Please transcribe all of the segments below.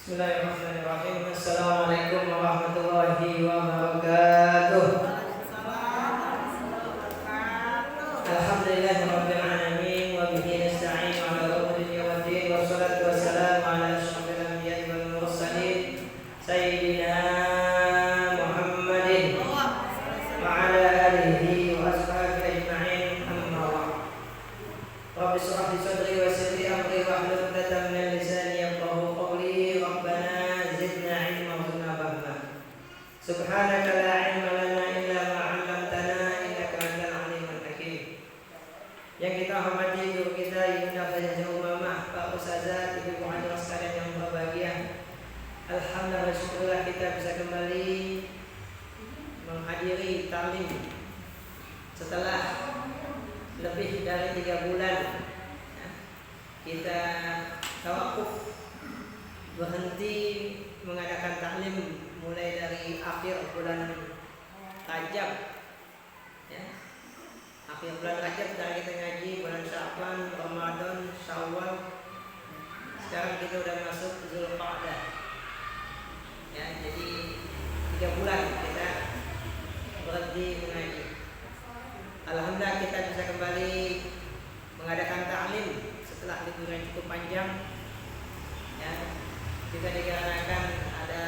Bismillahirrahmanirrahim. Assalamualaikum warahmatullahi wabarakatuh. Alhamdulillahirabbil alamin wa bihi nasta'in 'ala umuri waddin wassalatu wassalamu 'ala asyrafil anbiya'i wal mursalin sayyidina Muhammadin wa 'ala alihi wa ashabihi ajma'in. Amma ba'd. Rabbi shrah li sadri wa yassir li amri wahlul 'uqdatam min lisani yafqahu qawli. Rabbana zidna 'ilman warzuqna fahma. Subhanaka la 'ilma lana illa ma 'allamtana innaka antal 'alimul hakim. Yang kita hormati guru kita Ibunda Fazil Umamah, Pak Ustazah, Ibu Muhammad sekalian yang berbahagia. Alhamdulillah, syukurlah kita bisa kembali menghadiri ta'lim setelah lebih dari 3 bulan kita tawakuf, berhenti mengadakan ta'lim mulai dari akhir bulan Rajab ya. Akhir bulan Rajab dari kita ngaji bulan Sya'ban, Ramadan, Syawal. Sekarang kita udah masuk Zulqa'dah ya, jadi 3 bulan kita berhenti mengaji. Alhamdulillah kita bisa kembali mengadakan ta'lim setelah libur yang cukup panjang ya, juga dikarenakan ada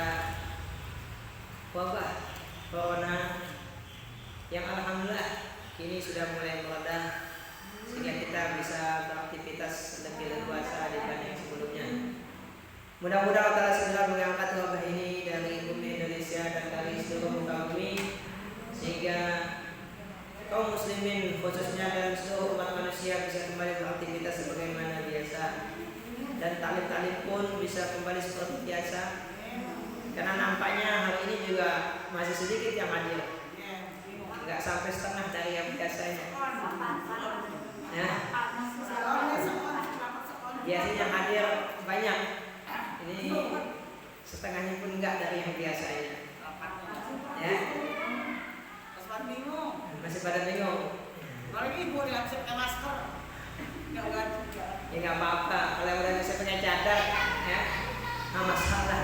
wabah corona yang alhamdulillah kini sudah mulai mereda, sehingga kita bisa beraktivitas lebih leluasa dibanding sebelumnya. Mudah-mudahan Allah segera mengangkat wabah ini dari bumi Indonesia dan dari seluruh muka bumi, sehingga kaum muslimin khususnya dan seluruh umat manusia bisa kembali beraktivitas sebagaimana biasa, dan ta'lim pun bisa kembali seperti biasa. Karena nampaknya hari ini juga masih sedikit yang hadir, nggak sampai setengah dari yang biasanya ya. Biasanya yang hadir banyak, ini setengahnya pun enggak dari yang biasanya ya. Masih pada bingung. Apalagi ibu yang bisa pakai masker. Enggak juga. Ya enggak apa-apa, kalau udah bisa pakai cadar ya, enggak masalah.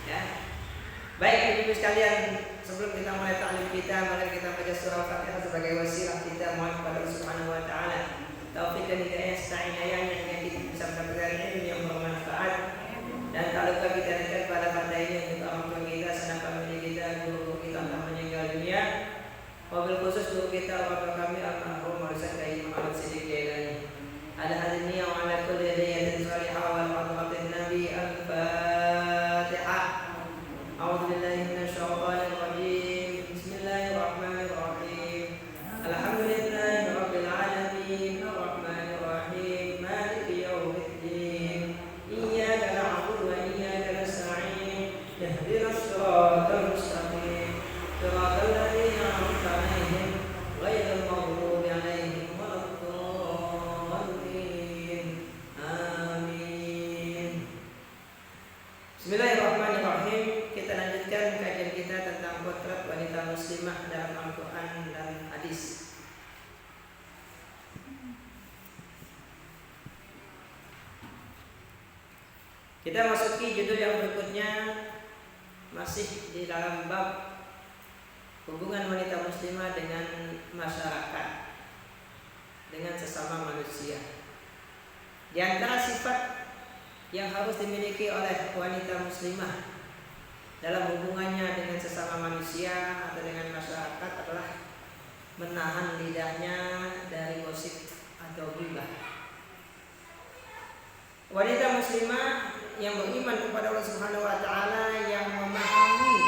Ya. Baik ibu sekalian, sebelum kita mulai ta'lim kita, mari kita baca surah Al-Fatihah sebagai wasilah kita mohon kepada Allah Subhanahu wa taala taufik dan hidayah serta inayahnya dengan kita bisa mendapatkan ilmu yang bermanfaat, dan tak lupa kita dekat pada pada ini untuk orang tua kita, sanak famili kita, guru kita telah meninggal dunia. Wabil khusus guru kita bapak kami almarhum Ustaz Kiai Muhammad Siddiq Jailani. Ala hadiniya wa ala kulli hadiyatin salihah wa rahmatin nabi. Al-Fatihah. A'udzu billahi minasy syaithanir rajim. Bismillahirrahmanirrahim. Alhamdulillahi rabbil alamin arrahmanir rahim maliki yaumiddin. Iyyaka na'budu wa iyyaka nasta'in. Ihdinas siratal mustaqim. Siratal ladzina an'amta 'alaihim ghairil maghdubi 'alaihim waladdallin. Amin. Bismillahirrahmanirrahim. Kita lanjutkan kajian kita tentang potret wanita muslimah dalam Al-Quran dan hadis. Kita masuki judul yang berikutnya, masih di dalam bab hubungan wanita muslimah dengan masyarakat, dengan sesama manusia. Di antara sifat yang harus dimiliki oleh wanita muslimah dalam hubungannya dengan sesama manusia atau dengan masyarakat adalah menahan lidahnya dari gosip atau ghibah. Wanita muslimah yang beriman kepada Allah Subhanahu wa taala, yang memahami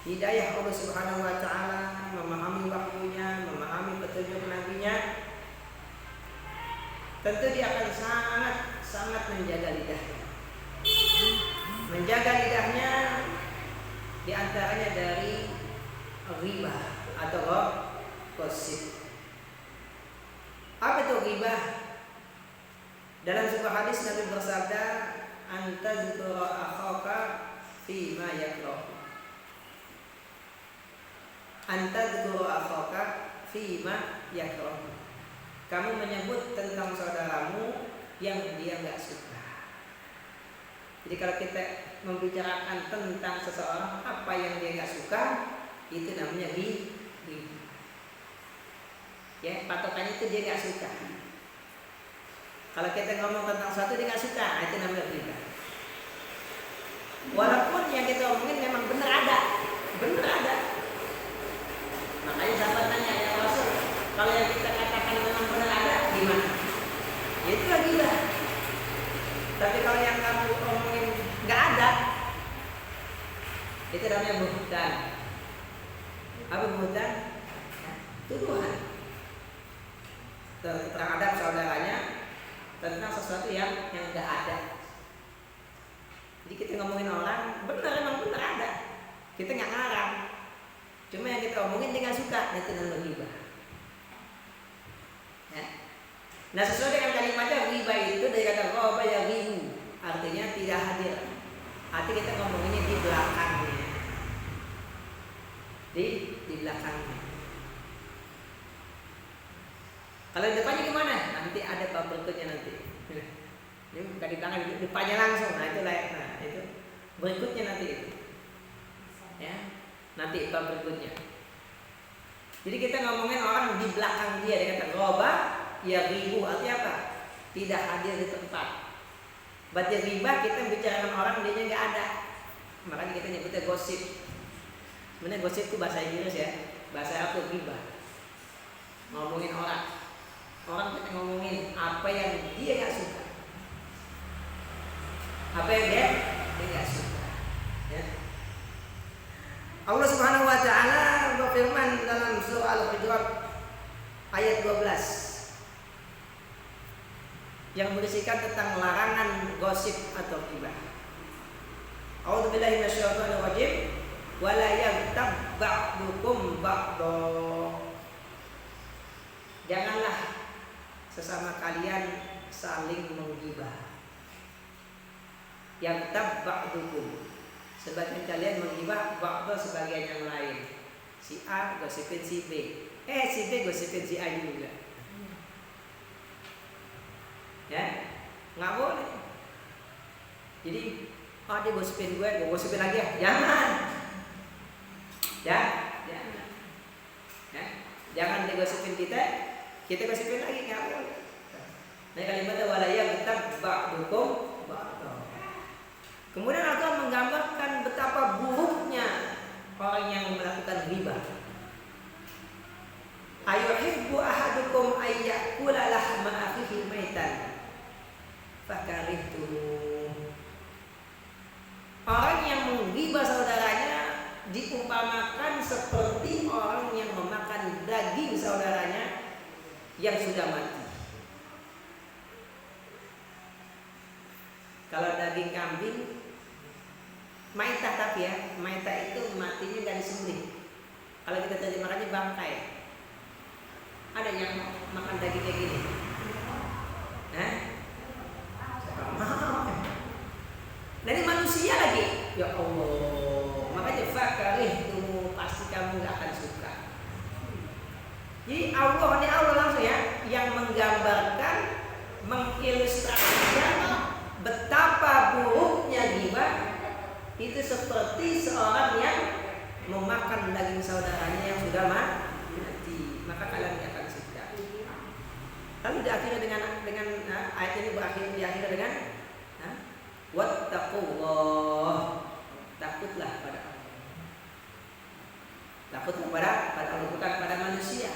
hidayah Allah Subhanahu wa taala, memahami wahyunya, memahami petunjuk nabinya, tentu dia akan sangat menjaga lidahnya. Menjaga lidahnya diantaranya dari ghibah atau gosip. Apa itu ghibah? Dalam sebuah hadis Nabi bersabda, "Antazkura akhaka fima yakrahu." Antazkura akhaka fima yakrahu. Kamu menyebut tentang saudaramu yang dia enggak suka. Jadi kalau kita membicarakan tentang seseorang apa yang dia nggak suka, itu namanya ghibah. Ya, patokannya itu dia nggak suka. Kalau kita ngomong tentang sesuatu dia nggak suka, itu namanya ghibah. Walaupun yang kita omongin memang benar ada. Makanya sahabat tanya, ya Rasul, kalau yang kita katakan memang benar ada, gimana? Ya itulah ghibah. Tapi kalau yang kamu omongin nggak ada, itu namanya buhtan. Apa buhtan? Tuduhan. Terhadap saudaranya tentang sesuatu yang nggak ada. Jadi kita ngomongin orang, memang benar ada. Kita nggak ngarang. Cuma yang kita omongin dia nggak suka, itu namanya ghibah. Ya. Nah, sesuai dengan kalimatnya ghibah itu dari kata ghaba ya ghibu, artinya tidak hadir. Arti kita ngomonginnya di belakangnya. Di belakangnya. Kalau di depannya gimana? Nanti ada bab berikutnya nanti. Ini bukan di belakang, di depannya langsung. Nah, itu berikutnya nanti itu. Ya. Nanti bab berikutnya. Jadi kita ngomongin orang di belakang dia, dia kata ghaba ya ghibu, artinya apa? Tidak hadir di tempat. Berarti ghibah kita bicarakan orang dia nggak ada. Makanya kita nyebutnya gosip. Sebenarnya gosip itu bahasa Inggris ya. Bahasa Arab itu ghibah. Ngomongin orang. Orang kita ngomongin apa yang dia nggak suka. Apa yang dia nggak suka. Ya. Allah Subhanahu Wa Taala berfirman dalam surah Al-Hujurat ayat 12 yang berisikan tentang larangan gosip atau ghibah. A'udzubillahi minasyaitonir rajim. Wala yaghtab ba'dukum ba'dha. Janganlah sesama kalian saling menggibah. Yaghtab ba'dukum. Sebagian kalian menggibah ba'dha sebagian yang lain. Si A gosipin si B. Si B gosipin si A juga. Ya, nggak boleh. Jadi, dia gosipin gue gosipin lagi ya. Jangan. Ya. Jangan dia gosipin kita gosipin lagi, nggak boleh. Nah, kalimatnya wala yaghtab ba'dukum ba'dha. Kemudian Allah menggambarkan betapa buruknya orang yang melakukan ghibah. Ayuhibbu ahadukum ayyakula lahma akhihi maitan fakarihtumu. Orang yang menggibah saudaranya diumpamakan seperti orang yang memakan daging saudaranya yang sudah mati. Kalau daging kambing maitah, tapi ya maitah itu matinya nggak disembelih. Kalau kita terjemahkannya bangkai. Ada yang makan daging kayak gini? Nah, ini manusia lagi. Ya Allah. Makanya fakarihtumu, pasti kamu nggak akan suka. Jadi Allah langsung ya yang menggambarkan, mengilustrasikan betapa buruknya ghibah itu seperti seorang yang memakan daging saudaranya yang sudah mati. Maka kalian tidak akan suka. Lalu diakhiri dengan ayat ini diakhiri dengan wattaqullah. Takutlah pada Allah. Takutlah pada Allah, bukan pada manusia.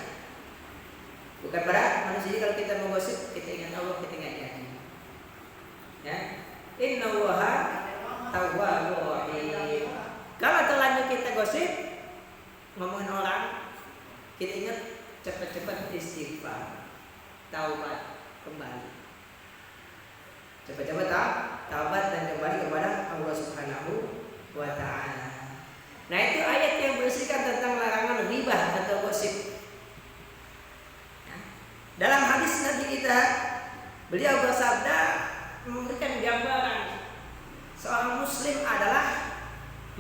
Bukan pada manusia. Jadi kalau kita mau gosip, kita ingat Allah, kita ingat janji. Ya. Innallaha tawwabur rahim. Kalau terlanjur kita gosip, ngomongin orang, kita ingat cepat-cepat istighfar, taubat kembali. Cepat-cepat taubat dan kembali kepada Allah Subhanahu wa Ta'ala. Nah, itu ayat yang berisikan tentang larangan ghibah atau gosip. Dalam hadis Nabi kita, beliau bersabda memberikan gambaran seorang muslim adalah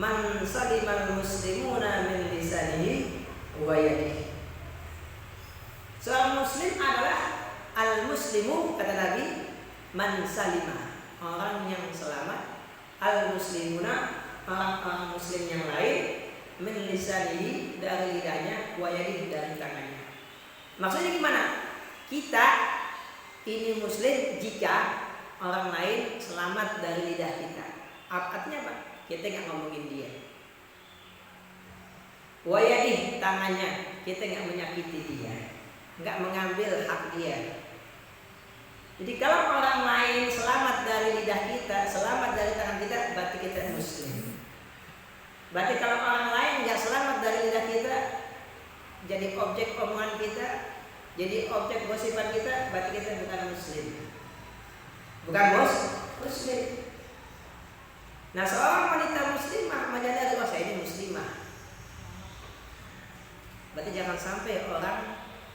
man salimal muslimuna min lisanihi wa yadihi. Seorang muslim adalah al muslimu, kata Nabi, man salimah, orang yang selamat al-muslimuna, orang-orang muslim yang lain, min lisanihi, dari lidahnya, wa yadihi, dari tangannya. Maksudnya gimana? Kita ini muslim jika orang lain selamat dari lidah kita. Artinya apa? Kita nggak ngomongin dia. Wa yadihi, tangannya, kita nggak menyakiti dia, nggak mengambil hak dia. Jadi kalau orang lain selamat dari lidah kita, selamat dari tangan kita, berarti kita muslim. Berarti kalau orang lain nggak selamat dari lidah kita, jadi objek omongan kita, jadi objek gosipan kita, berarti kita bukan muslim. Bukan muslim. Nah, seorang wanita muslimah menyadari bahwa saya ini muslimah. Berarti jangan sampai orang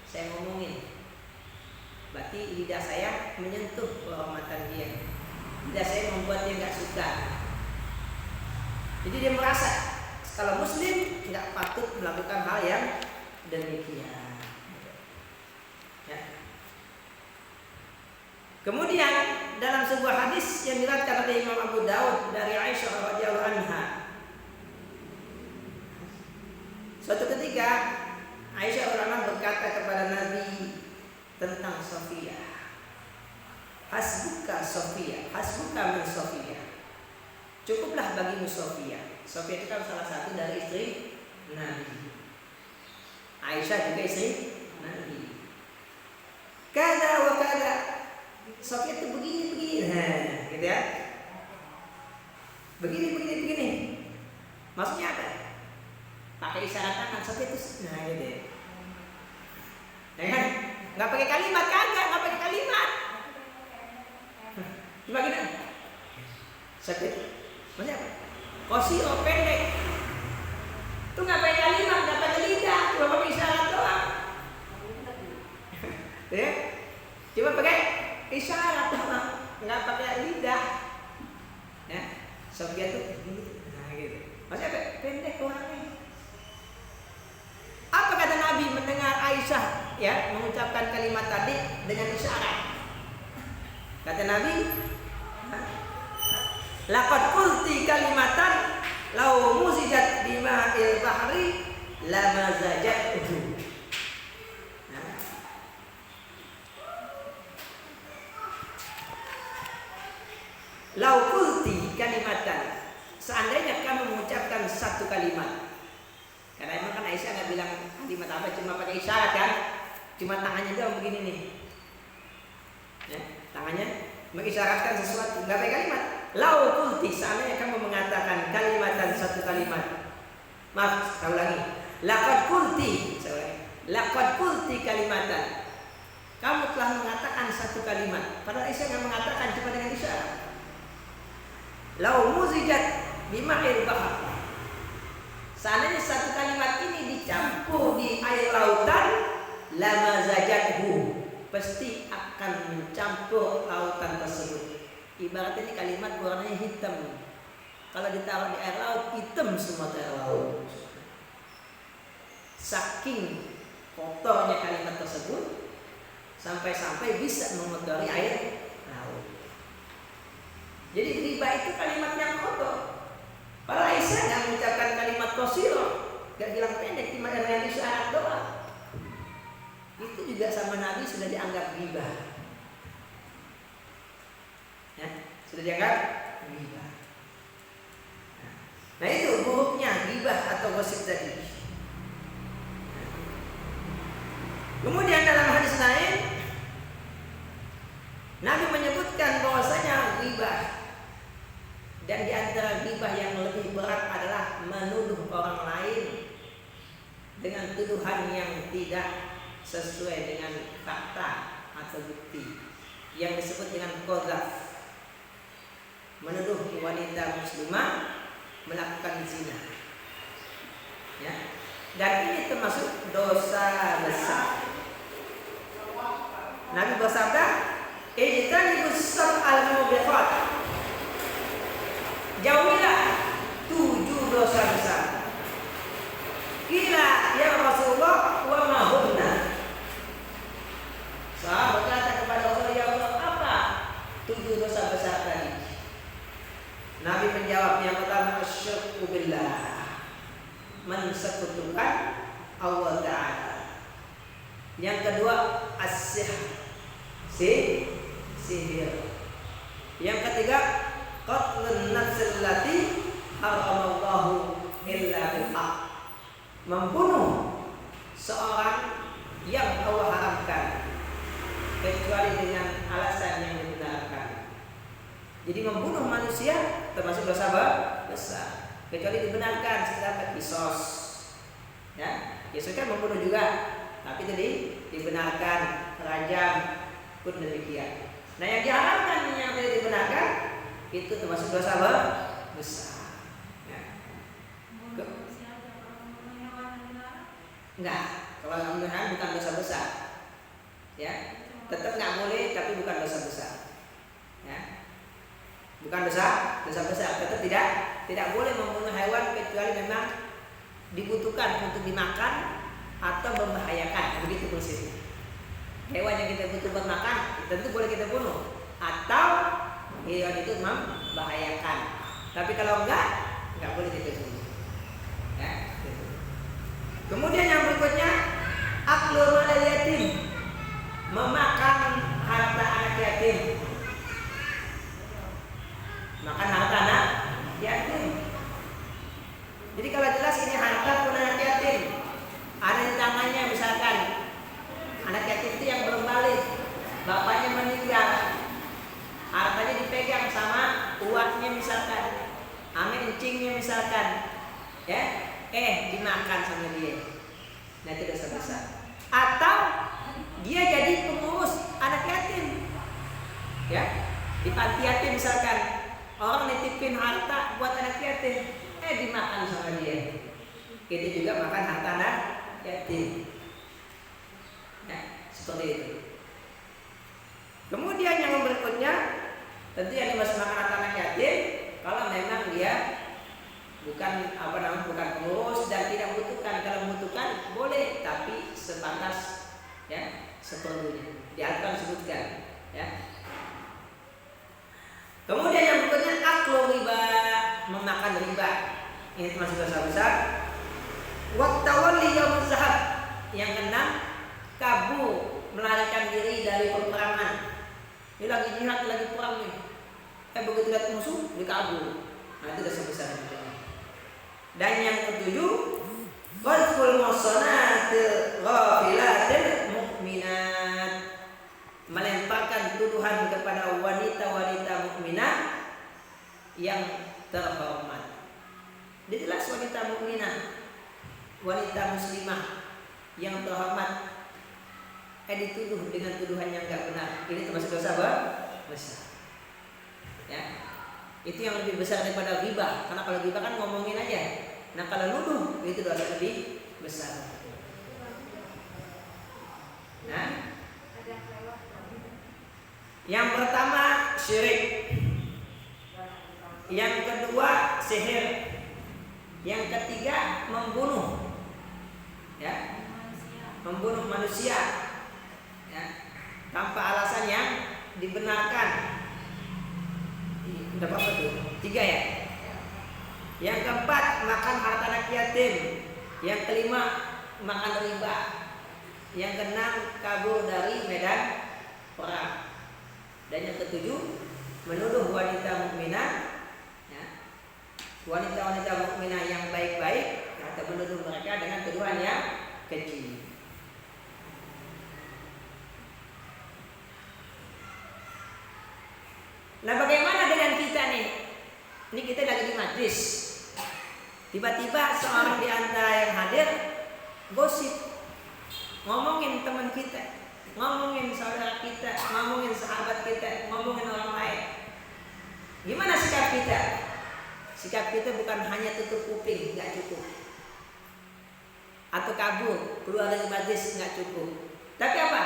saya ngomongin, berarti lidah saya menyentuh kehormatan dia, lidah saya membuat dia nggak suka. Jadi dia merasa kalau muslim nggak patut melakukan hal yang demikian. Ya. Kemudian dalam sebuah hadis yang diriwayatkan oleh Imam Abu Daud dari Aisyah radhiyallahu anha, suatu ketika Aisyah ulama berkata kepada Nabi tentang Sofia, hasbuka Sofia, hasbuka min Sofia, cukuplah bagimu Sofia. Sofia itu kan salah satu dari istri Nabi. Aisyah juga istri Nabi. Kada wa kada, Sofia itu begini, nah, gitu ya. Begini. Maksudnya apa? Pakai isyarat tangan, Sofia itu, nah gitu ya. Ya kan? Nggak pakai kalimat, nggak pakai kalimat. Gimana? Sakit. Maksudnya apa? Kosiro pendek. Itu nggak pakai kalimat, nggak pakai lidah, cuma pakai isyarat doang. Ya? Cuma pakai isyarat doang, nggak pakai lidah. Ya? Sofia tuh, nah gitu. Maksudnya apa? Pendek orangnya. Apa kata Nabi mendengar Aisyah ya mengucapkan kalimat tadi dengan isyarat? Kata Nabi, laqad qulti kalimatan law muzijat bima'il bahri lama zajathu. Law qulti kalimatan, seandainya kamu mengucapkan satu kalimat. Karena emang kan Aisyah nggak bilang kalimat apa, cuma pakai isyarat kan, cuma tangannya doang begini nih, ya, tangannya mengisyaratkan sesuatu, nggak pakai kalimat. Lau kulti, seandainya kamu mengatakan kalimatan, satu kalimat, maaf, saya ulangi, laqad kulti, laqad kulti kalimatan, kamu telah mengatakan satu kalimat, padahal Aisyah nggak mengatakan, cuma dengan isyarat. Lau muzijat bima'il bahr, seandainya satu kalimat ini dicampur di air lautan, lama zajathu, pasti akan mencampur lautan tersebut. Ibarat ini kalimat warnanya hitam. Kalau ditaruh di air laut, hitam semua air laut. Saking kotornya kalimat tersebut, sampai-sampai bisa mengotori air laut. Jadi riba itu kalimat yang kotor. Para Aisyah nggak mengucapkan kalimat qasirah, nggak bilang pendek, cuma dengan isyarat doang. Itu juga sama Nabi sudah dianggap riba. Ya, sudah dianggap riba. Nah itu buruknya riba atau gosip tadi. Kemudian dalam hadis lain, Nabi menyebutkan bahwasanya riba, dan di antara riba yang lebih berat adalah menuduh orang lain dengan tuduhan yang tidak sesuai dengan fakta atau bukti, yang disebut dengan qadzaf. Menuduh wanita muslimah melakukan zina. Ya. Dan ini termasuk dosa besar. Nabi bersabda, "Ijtanibus sab'al mubiqat." Jauhilah 7 dosa besar. Kila ya Rasulullah, wa ma hunna? Sahabat berkata kepada Rasulullah, ya Allah, apa 7 dosa besar tadi? Nabi menjawab. Yang pertama asyirku billah, mensekutukan Allah Ta'ala. Yang kedua sihir. Yang ketiga qatlun nafsil lati haramallahu illa bilhaq, membunuh seorang yang Allah haramkan kecuali dengan alasan yang dibenarkan. Jadi membunuh manusia termasuk dosa besar kecuali dibenarkan, seperti kisos. Ya, kisos kan membunuh juga, tapi tadi dibenarkan, rajam pun demikian. Nah, yang diharamkan yang tidak dibenarkan itu termasuk dosa besar. Ya. Enggak, kalau membunuh bukan dosa besar. Ya, tetap nggak boleh, tapi bukan dosa besar. Ya, bukan dosa besar. Tetap tidak boleh membunuh hewan kecuali memang dibutuhkan untuk dimakan atau membahayakan. Begitu prinsipnya. Hewan yang kita butuh buat makan tentu boleh kita bunuh, atau hewan itu membahayakan. Tapi kalau enggak boleh kita bunuh. Ya, gitu. Kemudian yang berikutnya aklu malal yatim, memakan harta anak yatim. Makan harta anak yatim. Jadi kalau jelas ini harta pun anak yatim, ada di tangannya, misalkan anak yatim itu yang belum balik, bapaknya meninggal, hartanya dipegang sama uangnya misalkan, ame encingnya misalkan, ya, dimakan sama dia. Nah, itu dosa besar. Atau dia jadi pengurus anak yatim, ya, di panti yatim misalkan, orang nitipin harta buat anak yatim, dimakan sama dia. Itu juga makan harta anak yatim. Nah, seperti itu. Kemudian yang berikutnya, tentu yang dimaksud makan harta anak yatim kalau memang dia bukan bukan pengurus dan tidak membutuhkan. Kalau membutuhkan boleh, tapi sebatas, ya, seperlunya. Diaturkan sebutkan, ya. Kemudian yang berikutnya aklu riba, memakan riba. Ini termasuk dosa besar. Wa tawalli yaumuz zahab. Yang keenam, kabur, melarikan diri dari peperangan. Ini lagi jihad, lagi perang nih. Begitu lihat musuh, dikabur. Nah, itu dosa besar. Dan yang ketujuh, qadful muhsanatil ghafilatil mu'minat, melemparkan tuduhan kepada wanita-wanita mukminah yang terhormat. Dia jelas wanita mukminah, wanita muslimah yang terhormat, dituduh dengan tuduhan yang enggak benar. Ini termasuk dosa besar. Ya, itu yang lebih besar daripada ghibah. Karena kalau ghibah kan ngomongin aja. Nah, kalau nuduh itu dosa lebih besar. Nah, yang pertama syirik, yang kedua sihir, yang ketiga membunuh, ya, membunuh manusia, ya, tanpa alasan yang dibenarkan. Udah apa tuh? 3 ya. Yang keempat makan harta anak yatim. Yang kelima makan riba. Yang keenam kabur dari medan perang. Dan yang ketujuh menuduh wanita mukminah, ya, wanita-wanita mukminah yang baik-baik, atau menuduh mereka dengan tuduhan yang keji. Nah, bagaimana dengan kita nih? Ini kita lagi di majlis. Tiba-tiba seorang di antara yang hadir gosip, ngomongin teman kita, ngomongin saudara kita, ngomongin sahabat kita, ngomongin orang lain. Gimana sikap kita? Sikap kita bukan hanya tutup kuping, nggak cukup. Atau kabur, keluar dari majlis, nggak cukup. Tapi apa?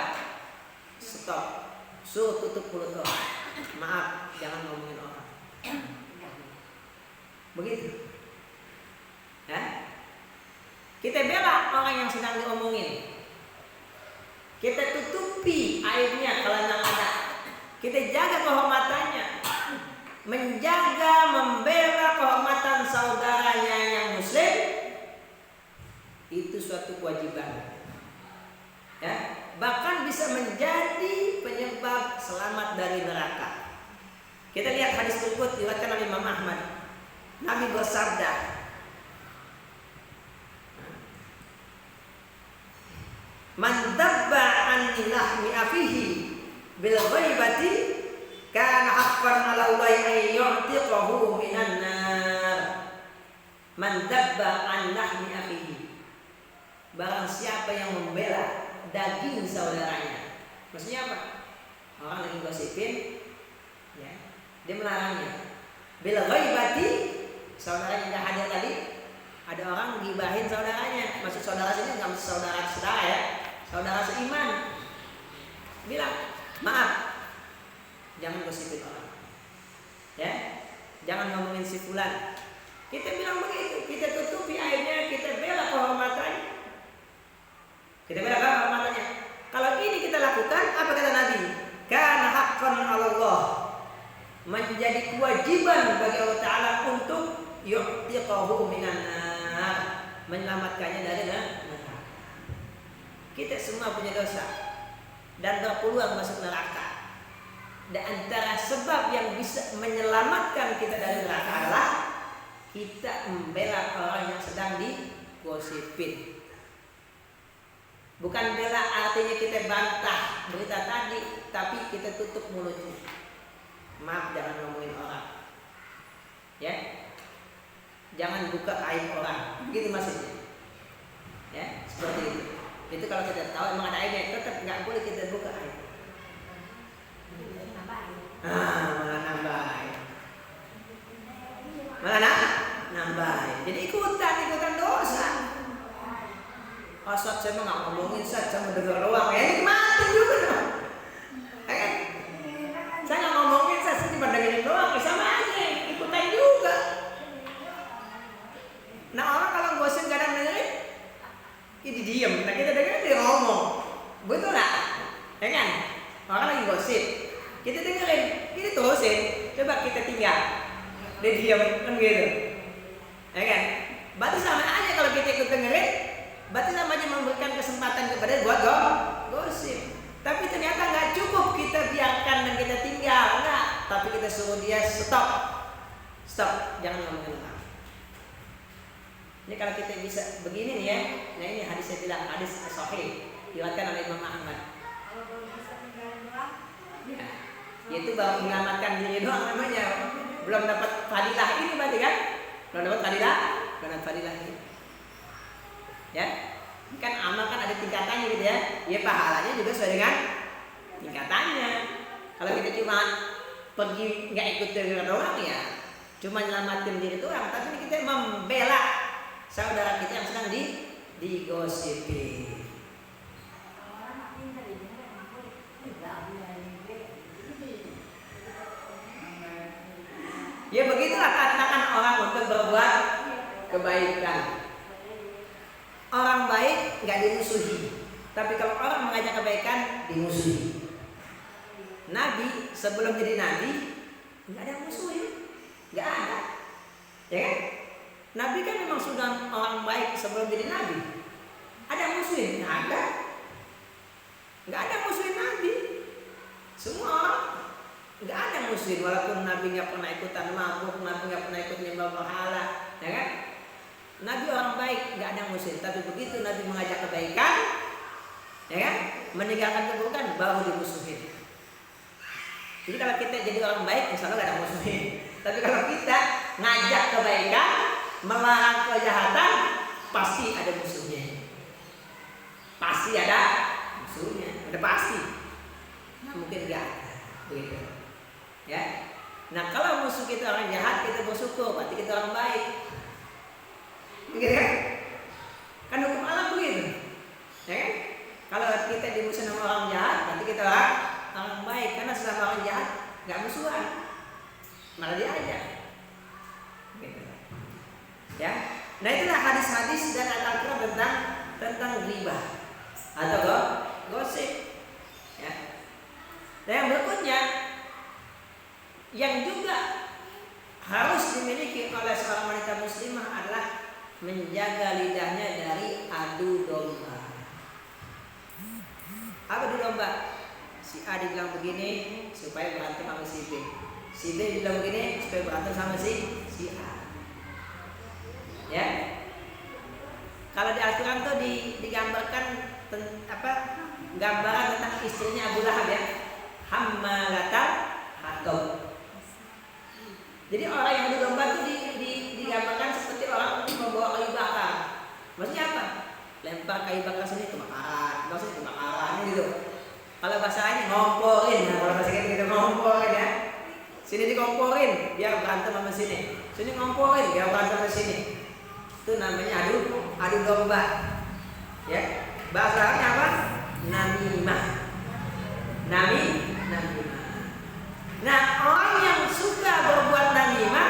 Stop. Suruh tutup mulut orang. Maaf, jangan ngomongin orang. Begitu. Ya? Kita bela orang yang sedang diomongin. Kita tutupi aibnya kalau memang ada. Kita jaga kehormatannya. Menjaga, membela suatu kewajiban. Ya, bahkan bisa menjadi penyebab selamat dari neraka. Kita lihat hadis berikut diriwayatkan oleh Imam Ahmad. Nabi bersabda, "Man dabba an lahmi akhihi bil ghaibati kana haqqan 'ala Allahi an yu'tiqahu minan nar." Man dabba an lahmi akhihi. Barang siapa yang membela daging saudaranya. Maksudnya apa? Orang lagi gosipin, ya, dia melarangnya. Bil ghaibati, saudaranya nggak hadir tadi, ada orang gibahin saudaranya. Maksud saudara sini nggak saudara ya, saudara seiman. Bilang, maaf, jangan gosipin orang, ya, jangan ngomongin si fulan. Kita bilang begitu, kita tutupi aibnya, kita bela kehormatannya. Kita bela kehormatannya. Kalau ini kita lakukan, apa kata Nabi? Kana haqqan 'ala Allah. Menjadi kewajiban bagi Allah Ta'ala untuk yu'tiqahu minan nar, menyelamatkannya dari neraka. Kita semua punya dosa dan berpeluang masuk neraka. Dan antara sebab yang bisa menyelamatkan kita dari neraka adalah kita membela orang yang sedang digosipin. Bukan bela artinya kita bantah berita tadi, tapi kita tutup mulutnya. Maaf, jangan ngomongin orang, ya, jangan buka aib orang, begitu maksudnya, ya, seperti itu. Itu kalau kita tahu emang ada aibnya, tetap nggak boleh kita buka aib. Malah nambah. Jadi ikutan dosa. Asal saya nggak ngomongin, saya mau dengar doang, ya ini mati juga dong. Saya nggak ngomongin, saya cuma dengerin doang, sama aja, ikutan juga. Nah, orang kalau gosip gak ada dengerin, ini diem. Nah, kita dengerin dia ngomong, betul nggak? Ya kan? Orang lagi gosip, kita dengerin, ini terusin, coba kita tinggal, dia diem kan gitu, ya kan? Berarti sama aja kalau kita ikut dengerin, berarti sama aja memberikan kesempatan kepada buat gosip. Tapi ternyata nggak cukup kita biarkan dan kita tinggal, enggak. Tapi kita suruh dia stop, jangan ngomongin orang. Ini kalau kita bisa begini nih ya. Nah ini hadis saya bilang, hadis sahih diriwayatkan oleh Imam Ahmad. Kalau belum bisa tinggalin doang, Ya, yaitu baru menyelamatkan diri doang namanya. Belum dapat fadilah ini berarti kan? Belum dapat fadilah ini. Ya, kan amal kan ada tingkatannya gitu ya. Ya pahalanya juga sesuai dengan tingkatannya. Kalau kita cuma pergi nggak ikut dengar doang ya, cuma nyelamatin diri doang. Tapi kita membela saudara kita yang sedang digosipi. orang nggak pintar ini kan boleh. Ya begitulah tantangan orang untuk berbuat kebaikan. Orang baik nggak dimusuhi, tapi kalau orang mengajak kebaikan dimusuhi. Nabi sebelum jadi nabi nggak ada musuhin, nggak ada, ya kan? Nabi kan memang sudah orang baik sebelum jadi nabi. Ada musuhin? Nggak ada musuhin Nabi. Semua orang nggak ada musuhin, walaupun Nabi nggak pernah ikutan mabuk, Nabi nggak pernah ikut nyembah berhala, ya kan? Nabi orang baik, nggak ada musuhin. Tapi begitu Nabi mengajak kebaikan, ya kan, meninggalkan keburukan, baru dimusuhin. Jadi kalau kita jadi orang baik, insya Allah nggak ada musuhin. Tapi kalau kita ngajak kebaikan, melarang kejahatan, pasti ada musuhnya. Pasti ada musuhnya, ada pasti. Mungkin nggak ada, begitu. Ya. Nah kalau musuh kita orang jahat, kita bersyukur, berarti kita orang baik. Begitu kan? Kan hukum alam begitu, ya kan? Kalau kita dimusuhin sama orang jahat, berarti kita orang baik, karena sesama orang jahat nggak musuhan, malah diajak. Gitu. Ya, nah itulah hadis-hadis dan Al-Quran tentang ghibah atau gosip. Ya. Dan yang berikutnya, yang juga harus dimiliki oleh seorang wanita muslimah adalah menjaga lidahnya dari adu domba. Apa adu domba? Si A dibilang begini supaya berantem sama si B. Si B bilang begini supaya berantem sama si A. Ya. Kalau di Al-Quran tuh digambarkan gambaran tentang istrinya Abu Lahab ya. Hammalatal hatab. Jadi orang yang adu domba itu digambarkan seperti orang membawa kayu bakar. Maksudnya apa? Lempar kayu bakar sini kebakaran, maksudnya kebakaran gitu. Kalau bahasanya ngomporin, nah, kalau bahasa kita ngomporin ya. Sini dikomporin, biar berantem sama sini. Sini ngomporin, biar berantem sama sini. Itu namanya adu domba. Ya. Bahasa Arabnya apa? Namimah. Namimah. Nah, orang yang suka berbuat namimah,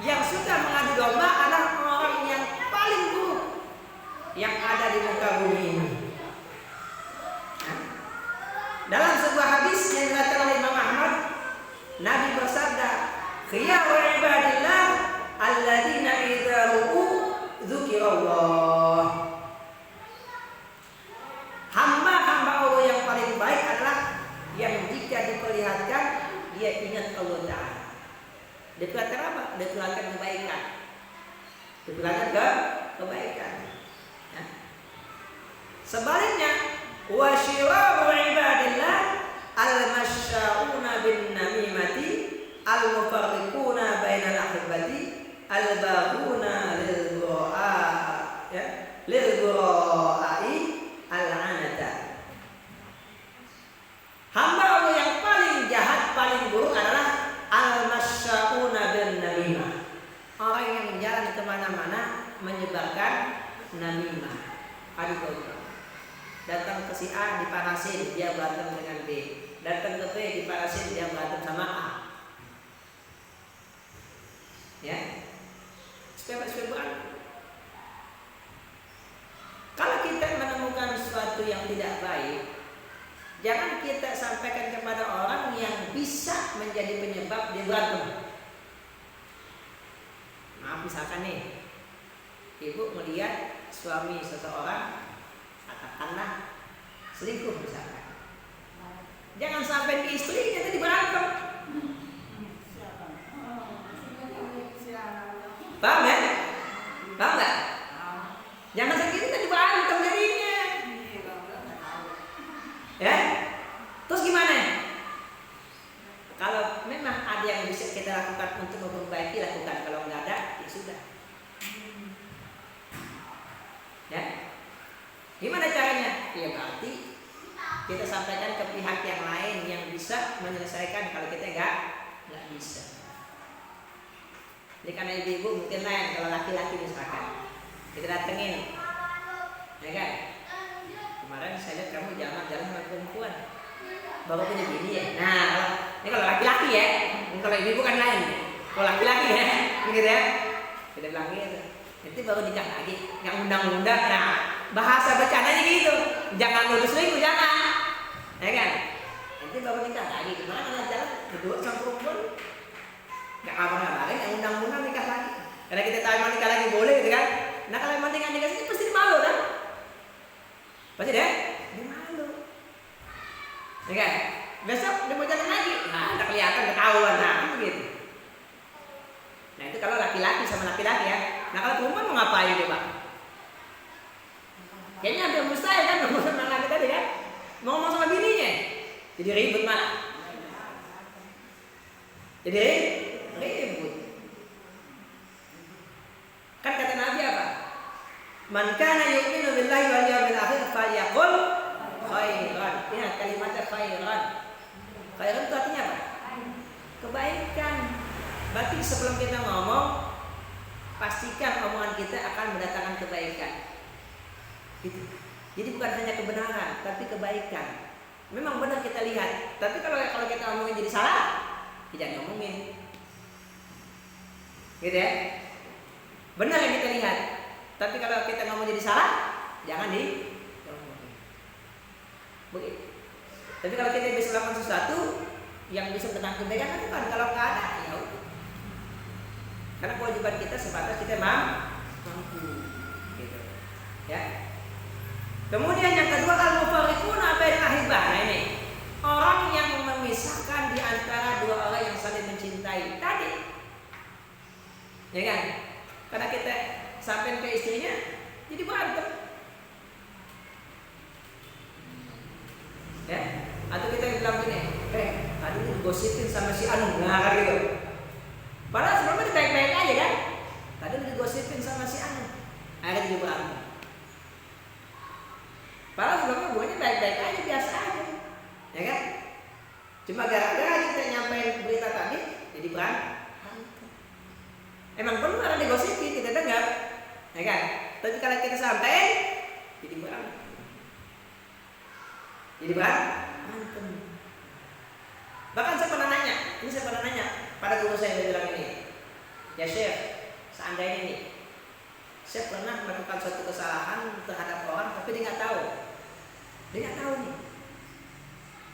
yang suka mengadu domba adalah orang yang paling buruk yang ada di muka bumi ini. Nah, dalam sebuah hadis yang diriwayatkan oleh Imam Ahmad, Nabi bersabda, "Khiyaru ibadillah alladzina idza ru'u dzukirallah." Hamba-hamba Allah yang paling baik adalah yang jika diperlihatkan dia ingat Allah Ta'ala. Diperlihatkan apa? Diperlihatkan kebaikan. Diperlihatkan kebaikan. Ya. Sebaliknya, wa syiraru ibadillah al-masya'una bin namimati al-mufarriquna bainal ahibbati al-baghuna lil ghura'a ya lil ghura'i al-anata. Hamba Allah yang paling jahat, paling buruk adalah al-masya'una bin namimah. Orang yang menjalan kemana-mana menyebarkan namimah, adu domba. Datang ke si A dipanasin, dia berantem dengan B. Datang ke B dipanasin, dia berantem sama A. Ya, supaya berantem. Kalau kita menemukan sesuatu yang tidak baik, jangan kita sampaikan kepada orang yang bisa menjadi penyebab dia berantem. Maaf, misalkan nih, ibu melihat suami seseorang, katakanlah selingkuh misalkan, jangan sampai ke istrinya jadi berantem. Paham ya? Paham nggak? Jangan sampai kita berantem jadinya. Ya? Terus gimana? Kalau memang ada yang bisa kita lakukan untuk memperbaiki, lakukan. Kalau nggak ada, ya sudah. Ya? Gimana caranya? Ya berarti kita sampaikan ke pihak yang lain yang bisa menyelesaikan kalau kita nggak bisa. Jadi karena ibu-ibu mungkin lain, kalau laki-laki misalkan kita datengin, ya kan? Kemarin saya lihat kamu jalan-jalan sama perempuan, baru punya bini ya. Nah, ini kalau laki-laki ya, ini kalau ibu kan lain. Kalau laki-laki ya, gitu ya. Kita bilang gitu. Nanti baru nikah lagi, yang undang-undang. Nah, bahasa bercandanya gitu. Jangan lulus selingkuh, jangan. Ya kan? Nanti baru nikah lagi. Gimana kalau jalan berdua sama perempuan? Gak kabar-kabarin, yang undang-undang nikah lagi. Karena kita tahu emang nikah lagi boleh, gitu kan? Nah, kalau emang nikah sini pasti malu kan? Pasti deh, dia malu. Ya kan? Besok dia mau jalan lagi, nah udah kelihatan ketahuan, nah gitu. Nah itu kalau laki-laki sama laki-laki ya. Nah kalau perempuan mau ngapain coba? Kayaknya hampir mustahil kan ngomong sama laki tadi kan? Mau ngomong sama bininya, jadi ribut malah. Jadi ribut. Kan kata Nabi apa? Man kana yu'minu billahi wal yawmil akhir falyaqul khairan. Ingat kalimatnya khairan. Khairan itu artinya apa? Kebaikan. Berarti sebelum kita ngomong, pastikan omongan kita akan mendatangkan kebaikan. Gitu. Jadi bukan hanya kebenaran, tapi kebaikan. Memang benar kita lihat, tapi kalau kita ngomongin jadi salah, tidak ngomongin. Gitu ya? Benar yang kita lihat, tapi kalau kita ngomong jadi salah, jangan ngomongin. Begitu. Tapi kalau kita bisa melakukan sesuatu yang bisa tentang kebaikan, kan kalau nggak ada, ya udah. Karena kewajiban kita sebatas kita mampu. Gitu. Ya. Kemudian yang kedua al-mufarriquna bainal ahibah. Nah ini orang yang memisahkan di antara dua orang yang saling mencintai tadi. Ya kan? Karena kita sampai ke istrinya jadi berantem. Ya, atau kita bilang gini, tadi digosipin sama si Anu, nah kan gitu. Padahal sebelumnya baik-baik aja kan? Tadi digosipin sama si Anu, akhirnya jadi berantem. Padahal sebelumnya hubungannya baik-baik aja, biasa aja, ya kan? Cuma gara-gara kita nyampein berita tadi, jadi berantem. Emang benar ada digosipin, kita dengar, ya kan? Tapi kalau kita sampein, jadi berantem. Jadi berantem. Bahkan saya pernah nanya pada guru saya yang bilang ini, ya Syekh, seandainya ini saya pernah melakukan suatu kesalahan terhadap orang tapi dia nggak tahu nih,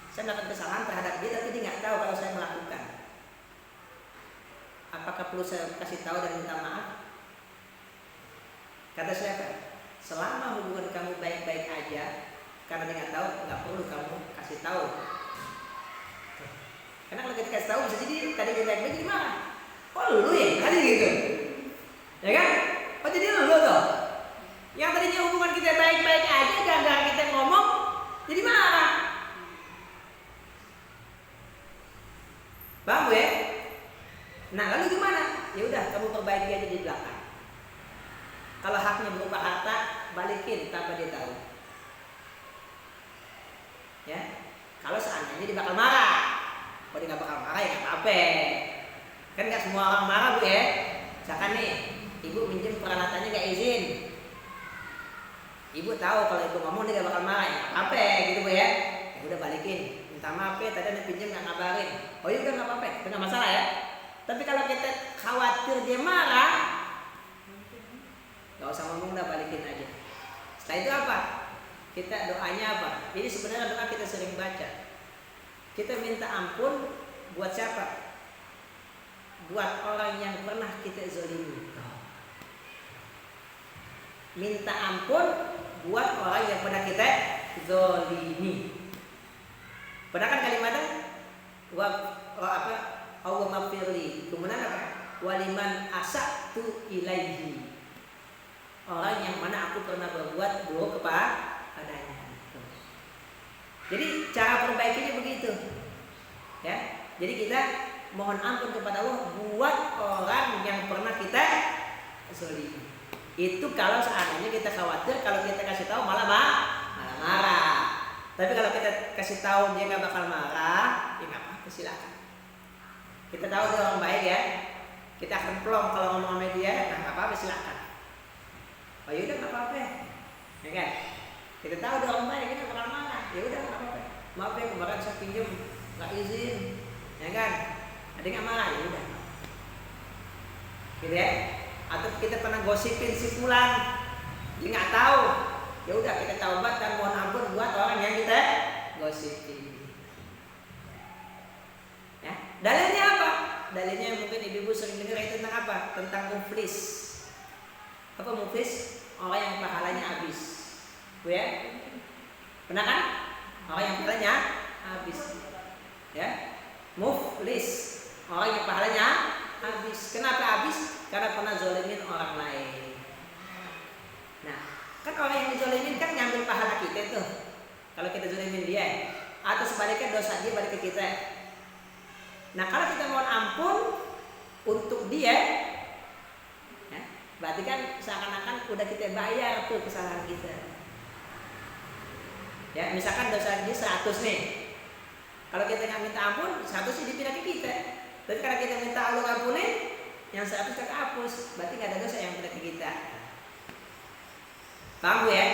saya melakukan kesalahan terhadap dia tapi dia nggak tahu kalau saya melakukan, apakah perlu saya kasih tahu dan minta maaf? Kata saya, selama hubungan kamu baik-baik aja, karena dia nggak tahu, nggak perlu kamu kasih tahu. Karena kalau kita kasih tahu bisa jadi tadi dia baik-baik jadi marah. Oh lu ya, tadi gitu, ya kan? Oh jadi lu tuh, yang tadinya hubungan kita baik-baik aja, gara-gara kita ngomong jadi marah. Paham ya? Nah lalu gimana? Ya udah kamu perbaiki aja di belakang. Kalau haknya berupa harta, balikin tanpa dia tahu. Ya, kalau seandainya dia bakal marah, kalau dia nggak bakal marah ya nggak apa-apa. Kan nggak semua orang marah bu ya. Misalkan nih, ibu minjem peralatannya nggak izin, ibu tahu kalau ibu ngomong dia nggak bakal marah ya nggak apa-apa gitu bu ya. Ya udah balikin, minta maaf ya tadi anda pinjam nggak ngabarin. Oh ya udah nggak apa-apa, itu nggak masalah ya. Tapi kalau kita khawatir dia marah, nggak usah ngomong, dah balikin aja. Setelah itu apa? Kita doanya apa? Ini sebenarnya doa kita sering baca. Kita minta ampun buat siapa? Buat orang yang pernah kita zalimi. Minta ampun buat orang yang pernah kita zalimi. Pernah kan kalimatnya? Allah maghfirli. Kemudian apa? Waliman asa'tu ilaihi. Orang yang mana aku pernah berbuat buruk kepadanya. Jadi cara perbaikinya begitu, ya. Jadi kita mohon ampun kepada Allah buat orang yang pernah kita zalimi. Itu kalau seandainya kita khawatir kalau kita kasih tahu malah marah. Tapi kalau kita kasih tahu dia nggak bakal marah, ya nggak apa-apa, silakan. Kita tahu dia orang baik ya, kita akan plong kalau ngomong sama dia, nggak apa-apa, silakan. Oh yaudah nggak apa-apa, ya kan? Kita tahu dia orang baik, kita bakal marah. Ya udah nggak apa-apa. Maaf ya kemarin saya pinjam nggak izin, ya kan? Ada nggak marah? Ya udah. Gitu ya. Atau kita pernah gosipin si fulan, dia nggak tahu. Ya udah kita taubat dan mohon ampun buat orang yang kita gosipin. Ya. Dalilnya apa? Dalilnya mungkin ibu-ibu sering dengar itu tentang apa? Tentang muflis. Apa muflis? Orang yang pahalanya habis. Ya. Pernah kan? Orang yang pahalanya habis. Ya. Muflis. Orang yang pahalanya habis. Kenapa habis? Karena pernah zolimin orang lain. Nah, kan orang yang dizolimin kan ngambil pahala kita tuh. Kalau kita zolimin dia, atau sebaliknya dosa dia balik ke kita. Nah, kalau kita mohon ampun untuk dia, ya, berarti kan seakan-akan udah kita bayar tuh kesalahan kita. Ya, misalkan dosa dia 100 nih. Kalau kita nggak minta ampun, 100 sih dipindah ke kita. Tapi karena kita minta Allah ampunin, yang 100 kita hapus, berarti nggak ada dosa yang pindah ke kita. Paham ya?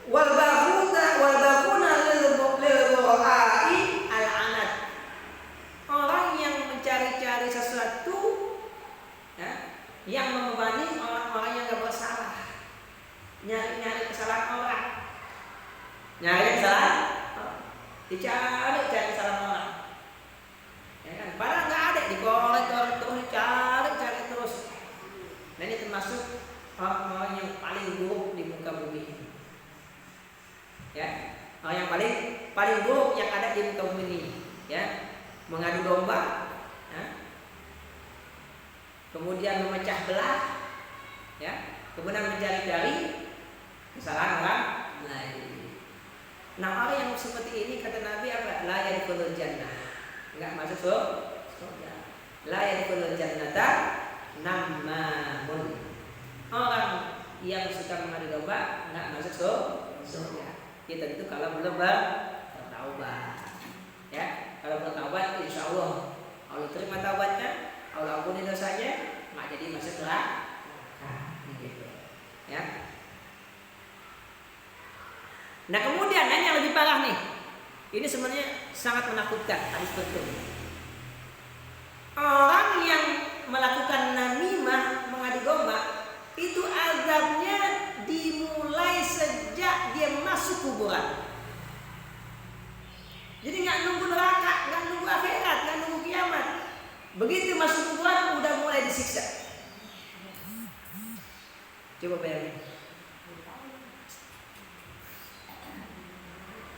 Wal bakuna lil buqai al anad. Orang yang mencari-cari sesuatu, ya, yang membebani orang-orang yang nggak bersalah, nyari kesalahan orang, nyari kesalahan, dicari kesalahan orang, ya kan? Padahal nggak ada, dikorek terus, cari terus. mengadu domba, ya. Kemudian memecah belah, ya. Kemudian mencari-cari kesalahan orang lain. Nah, orang yang seperti ini kata Nabi apa? La yadkhulul jannah. Enggak masuk surga. La yadkhulul jannata nammamun. Orang yang suka mengadu domba enggak masuk surga. Ya tentu kalau belum bertaubat. Ya, kalau bertaubat insyaallah Allah terima taubatnya, Allah ampuni dosanya, enggak jadi masuk neraka. Gitu. Ya. Nah kemudian yang lebih parah nih, ini sebenarnya sangat menakutkan hadis berikutnya. Orang yang melakukan namimah mengadu domba itu azabnya dimulai sejak dia masuk kuburan. Jadi nggak nunggu neraka, nggak nunggu akhirat, nggak nunggu kiamat. Begitu masuk kuburan udah mulai disiksa. Coba bayangin.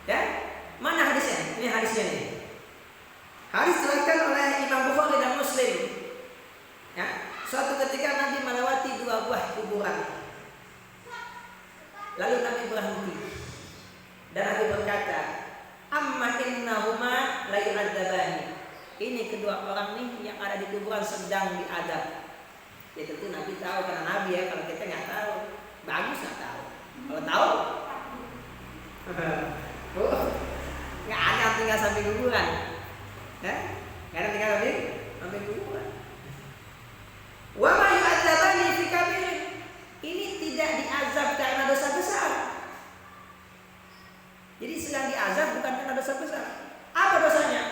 Ya, mana hadisnya? Ini hadisnya nih. Hadis diriwayatkan oleh Imam Bukhari dan Muslim. Ya, suatu ketika Nabi melewati 2 buah kuburan. Lalu Nabi berhenti. Dan Nabi berkata, "Amma innahuma la yu'adzabani." Ini kedua orang nih yang ada di kuburan sedang diadab. Ya tentu Nabi tahu karena Nabi ya, kalau kita nggak tahu, bagus nggak tahu. Kalau tahu, nggak ada yang tinggal samping kuburan, ya? Nggak ada tinggal samping kuburan. Wa ma yu'adzabani fi kabirin. Ini tidak diazab karena dosa besar. Jadi sedang diazab bukan karena dosa besar. Apa dosanya?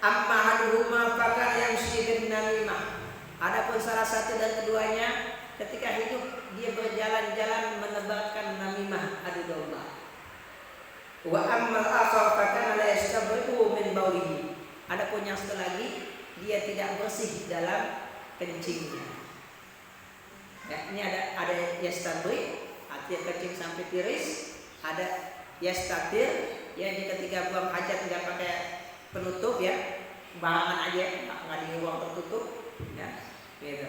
Amma haduhuma fakar yang syibin namimah. Adapun salah satu dan keduanya ketika hidup dia berjalan-jalan menebarkan namimah adu domba. Wa ammal akhar fakana la yastabri'u min baulihi. Adapun yang satu lagi dia tidak bersih dalam kencingnya. Ya, ini ada yastabri, artinya kencing sampai tiris, ada yastatir, ya ini ketika buang hajat enggak pakai penutup ya, barangan aja, enggak di ruang tertutup, ya. Gitu.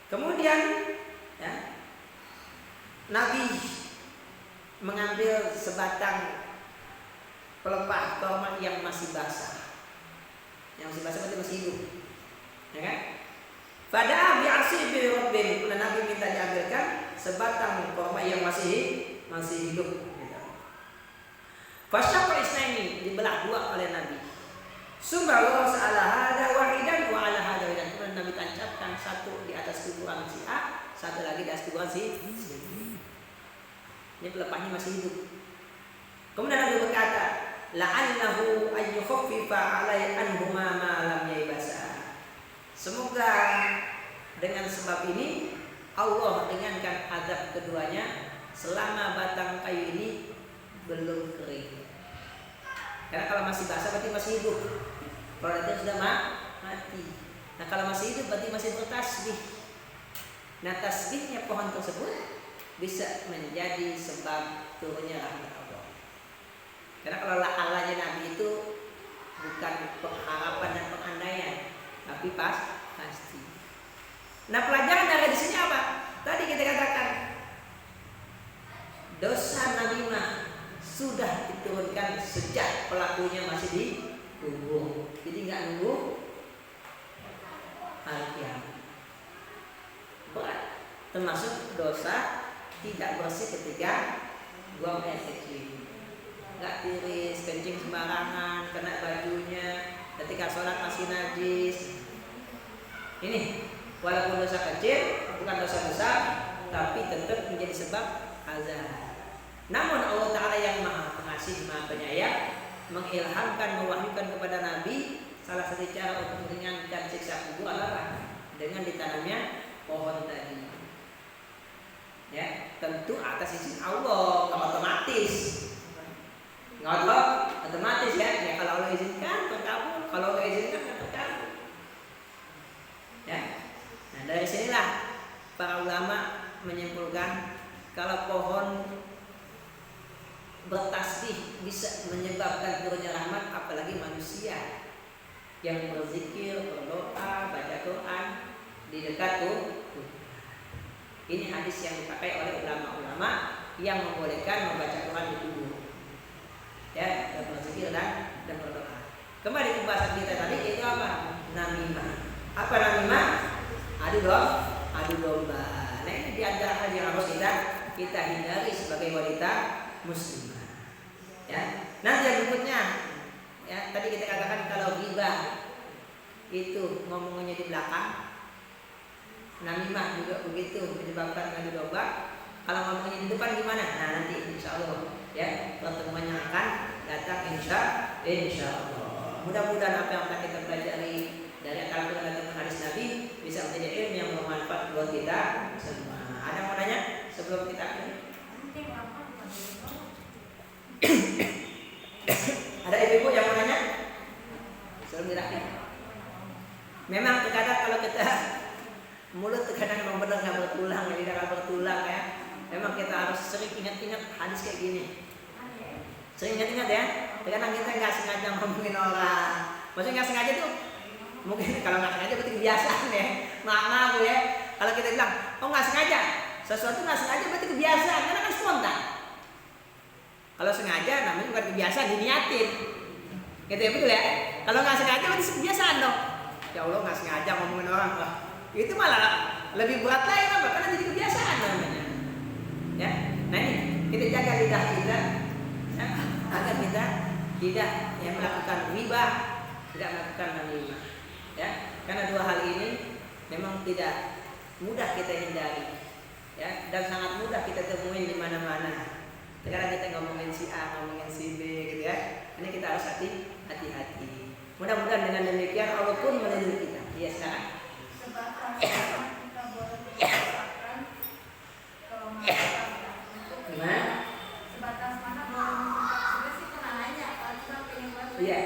Kemudian ya, Nabi mengambil sebatang pelepah kurma yang masih basah. Yang masih basah berarti masih hidup. Ya kan? Pada bi'asi bi rabbin, Nabi minta diambilkan sebatang kurma yang masih hidup gitu. Fasyaqa isnaini, dibelah 2 oleh Nabi. Subhanallah ala hada wahidan wa ala hada wahidan. Kemudian Nabi tancapkan satu di atas kuburan si A, satu lagi di atas kuburan si B. Ini pelepahnya masih hidup. Kemudian Nabi berkata, la'annahu an yukhaffifa 'alai anhuma ma lam yaibasa. Semoga dengan sebab ini Allah ringankan azab keduanya selama batang kayu ini belum kering. Karena kalau masih basah berarti masih hidup. Kalau nanti sudah mati. Nah kalau masih hidup berarti masih bertasbih. Nah tasbihnya pohon tersebut bisa menjadi sebab turunnya rahmat Allah. Karena kalau Allahnya Nabi itu bukan pengharapan dan pengandaian, tapi pasti. Nah pelajaran dari sini apa? Tadi kita katakan dosa namimah sudah diturunkan sejak pelakunya masih di kubur. Jadi nggak nunggu hari kiamat. Berat. Termasuk dosa tidak bersih ketika buang air kecil. Nggak tiris, kencing sembarangan, kena bajunya, ketika sholat masih najis. Ini walaupun dosa kecil, bukan dosa besar, tapi tetap menjadi sebab azab. Namun Allah Ta'ala yang maha pengasih, maha penyayang, mengilhamkan, mewahyukan kepada Nabi salah satu cara untuk meringankan siksa kubur adalah dengan ditanamnya pohon tadi. Ya, tentu atas izin Allah, otomatis. Nggak otomatis ya kalau Allah izinkan terkabul, kalau nggak izinkan nggak terkabul. Ya, nah dari sinilah para ulama menyimpulkan kalau pohon bertasbih bisa menyebabkan turunnya rahmat, apalagi manusia. yang berzikir, berdoa, baca Quran di dekat tubuh. Ini hadis yang dipakai oleh ulama-ulama yang membolehkan membaca Quran di tubuh. Ya, dan berzikir dan berdoa. Kembali ke bahasan kita tadi, itu apa? Namimah. Apa namimah? Adu domba. Nah, ini di antara hal yang harus kita hindari sebagai wanita muslimah. Ya. Nanti yang berikutnya, ya, tadi kita katakan kalau ghibah itu ngomongnya di belakang, namimah juga begitu menyebabkan adu domba. Kalau ngomongnya di depan gimana? Nah, nanti insya Allah ya pertemuan yang akan datang insya Allah. Mudah-mudahan apa yang akan kita pelajari dari Al-Quran dan hadis Nabi bisa menjadi ilmu yang bermanfaat buat kita semua. Ada yang mau nanya sebelum kita akhiri? Ada ibu-ibu yang mau nanya sebelum kita akhiri? Memang terkadang kalau kita mulut terkadang memang benar nggak bertulang, lidah nggak bertulang ya. Memang kita harus sering ingat-ingat hadis kayak gini. Sering ingat-ingat ya. Terkadang kita nggak sengaja ngomongin orang. Maksudnya nggak sengaja tuh, mungkin kalau nggak sengaja berarti kebiasaan ya. Maaf ya. Kalau kita bilang, oh nggak sengaja, sesuatu nggak sengaja berarti kebiasaan, karena kan spontan. Kalau sengaja namanya bukan kebiasaan, diniatin. Gitu ya, betul ya. Kalau nggak sengaja berarti kebiasaan dong. Ya Allah nggak sengaja ngomongin orang lah. Itu malah lebih berat lagi apa? Karena jadi kebiasaan namanya. Ya, nah ini kita jaga lidah kita ya, agar kita tidak yang melakukan ghibah, tidak melakukan namimah. Ya, karena dua hal ini memang tidak mudah kita hindari. Ya, dan sangat mudah kita temuin di mana-mana. Sekarang kita ngomongin si A, ngomongin si B, gitu ya. Ini kita harus hati-hati. Mudah-mudahan dengan demikian Allah pun melindungi kita. Iya sekarang. Gimana? Sebatas mana boleh sih pernah nanya kalau kita pengen buat Iya.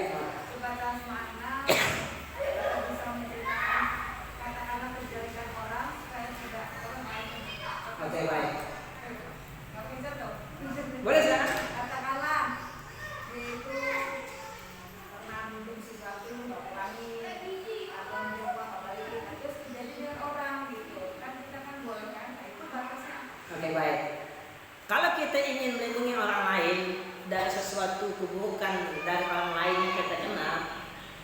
sebatas mana kita bisa menceritakan katakanlah kejelekan orang supaya tidak orang lain. Oke, baik. Nggak pinter dong. Boleh sekarang? Katakanlah dia itu pernah minum sesuatu nggak berani atau mencoba kembali terus terjadi dengan orang gitu kan kita kan boleh kan? Nah, itu batasnya. Oke, baik. Kalau kita ingin melindungi orang lain dari sesuatu keburukan dari orang lain yang kita kenal,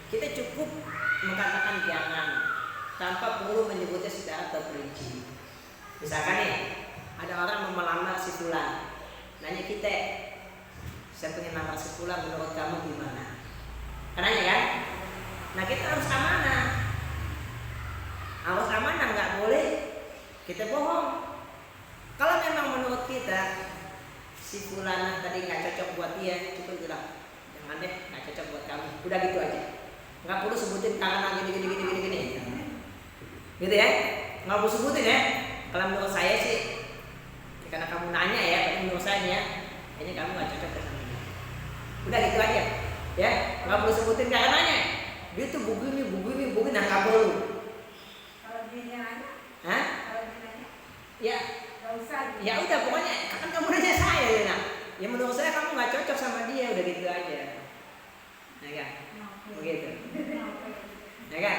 kita cukup mengatakan jangan tanpa perlu menyebutnya secara terperinci. Misalkan nih, ada orang mau melamar si fulan, nanya kita, saya pengen lamar si fulan, menurut kamu gimana? Nanya kan? Nah kita harus amanah, nggak boleh kita bohong. Kalau memang menurut kita si fulana tadi nggak cocok buat dia, cukup bilang jangan deh, nggak cocok buat kamu. Udah gitu aja, nggak perlu sebutin karena gini, gitu ya. Nggak perlu sebutin ya. Kalau menurut saya sih, karena kamu nanya ya, menurut saya ya, ini kamu nggak cocok sama dia. Udah gitu aja, ya. Nggak perlu sebutin karenanya. Dia tuh begini, nah nggak perlu. Kalau dia nanya, Hah? kalau dia nanya, Ya. nggak usah. Ya udah pokoknya kan kamu nanya saya Lena. Ya menurut saya kamu nggak cocok sama dia, udah gitu aja. Ya kan? Begitu. Ya kan?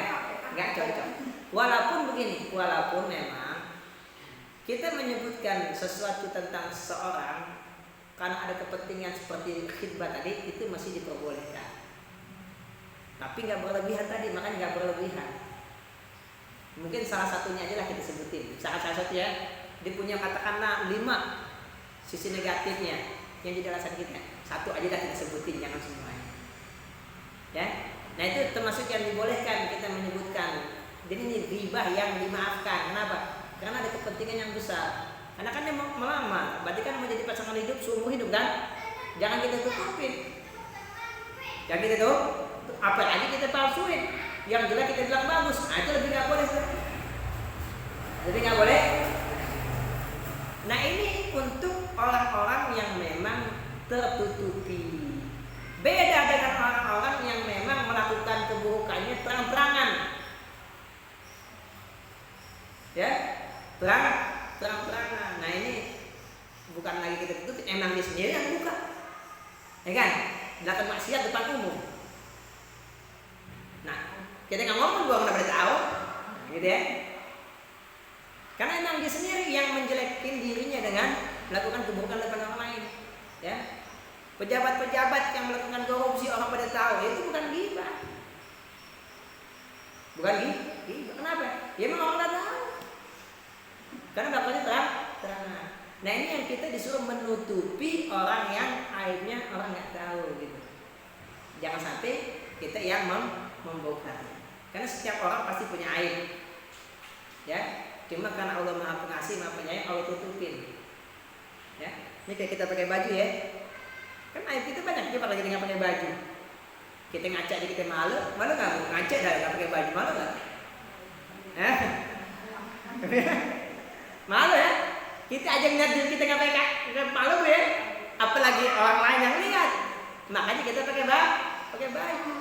Nggak cocok. Walaupun memang kita menyebutkan sesuatu tentang seseorang karena ada kepentingan seperti khidbah tadi, itu masih diperbolehkan. Tapi nggak berlebihan tadi, makanya nggak berlebihan. Mungkin salah satunya aja lah kita sebutin. Salah satu ya. Dia punya katakanlah 5 sisi negatifnya yang jadi alasan kita. Satu aja dah kita sebutin, jangan semuanya. Ya, nah itu termasuk yang dibolehkan kita menyebutkan. Jadi ini ghibah yang dimaafkan. Kenapa? Karena ada kepentingan yang besar. Karena kan dia mau melamar, berarti kan mau jadi pasangan hidup seumur hidup kan? Jangan kita tutupin. Jangan kita tuh, apa aja kita palsuin. Yang jelek kita bilang bagus. Nah itu lebih nggak boleh. Jadi nggak boleh. Nah ini untuk orang-orang yang memang tertutupi. Beda dengan orang-orang yang memang melakukan keburukannya terang-terangan. Ya, terang-terangan. Nah ini bukan lagi kita tutup, emang dia sendiri yang buka. Ya kan? Melakukan maksiat depan umum. Nah Kita nggak ngomong, gua nggak boleh tahu, gitu ya. Karena emang dia sendiri yang menjelekin dirinya dengan melakukan keburukan depan orang lain, ya. Pejabat-pejabat yang melakukan korupsi orang pada tahu, itu bukan ghibah. Bukan ghibah. Kenapa? Ya memang orang pada tahu. Karena melakukannya terang. Nah ini yang kita disuruh menutupi orang yang aibnya orang nggak tahu gitu. Jangan sampai kita yang membongkar. Karena setiap orang pasti punya aib, ya. Cuma karena Allah Maha Pengasih, Maha Penyayang, Allah tutupin. Ya, ini kayak kita pakai baju ya. Kan aib kita banyak juga kalau kita nggak pakai baju. Kita ngaca aja kita malu nggak? Ngaca dah nggak pakai baju, malu nggak? Malu ya? Kita aja ngeliat diri kita nggak pakai malu ya? Apalagi orang lain yang lihat. Makanya kita pakai baju.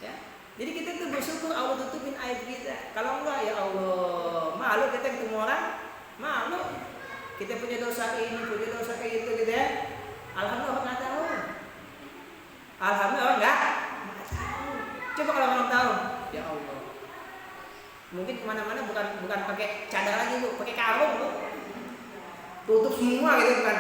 Ya. Jadi kita tuh bersyukur Allah tutupin aib kita. Kalau enggak ya Allah, malu kita ketemu orang, malu. Kita punya dosa ini, punya dosa kayak gitu gitu ya. Alhamdulillah nggak tahu. Alhamdulillah nggak tahu. Coba kalau orang tahu, ya Allah. Mungkin kemana-mana bukan pakai cadar lagi bu, pakai karung bu. Tutup semua gitu bukan.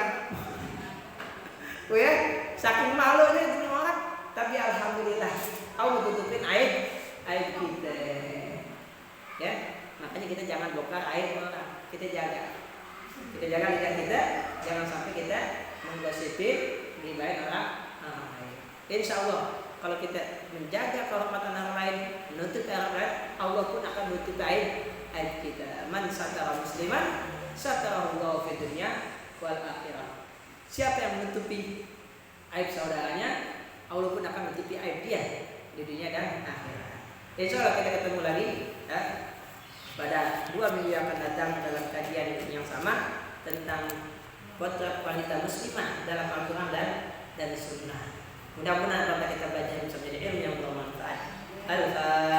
Ya, saking malunya semua orang. Tapi alhamdulillah Allah tutupin aib kita. Ya, makanya kita jangan bongkar aib orang. Kita jaga lidah kita, jangan sampai kita menggosipi ghibahin orang lain. Insya Allah kalau kita menjaga kehormatan orang lain, menutup orang lain, Allah pun akan menutup aib kita. Man satara musliman satarallahu fid dunya wal akhirah. Siapa yang menutupi aib saudaranya, Allah pun akan menutupi aib dia di dunia dan akhirat. Insya Allah kita ketemu lagi ya, pada 2 minggu yang akan datang dalam kajian yang sama tentang potret wanita muslimah dalam Al-Quran dan Sunnah. Mudah-mudahan apa kita belajar bisa menjadi ilmu yang bermanfaat. Al-Fatihah.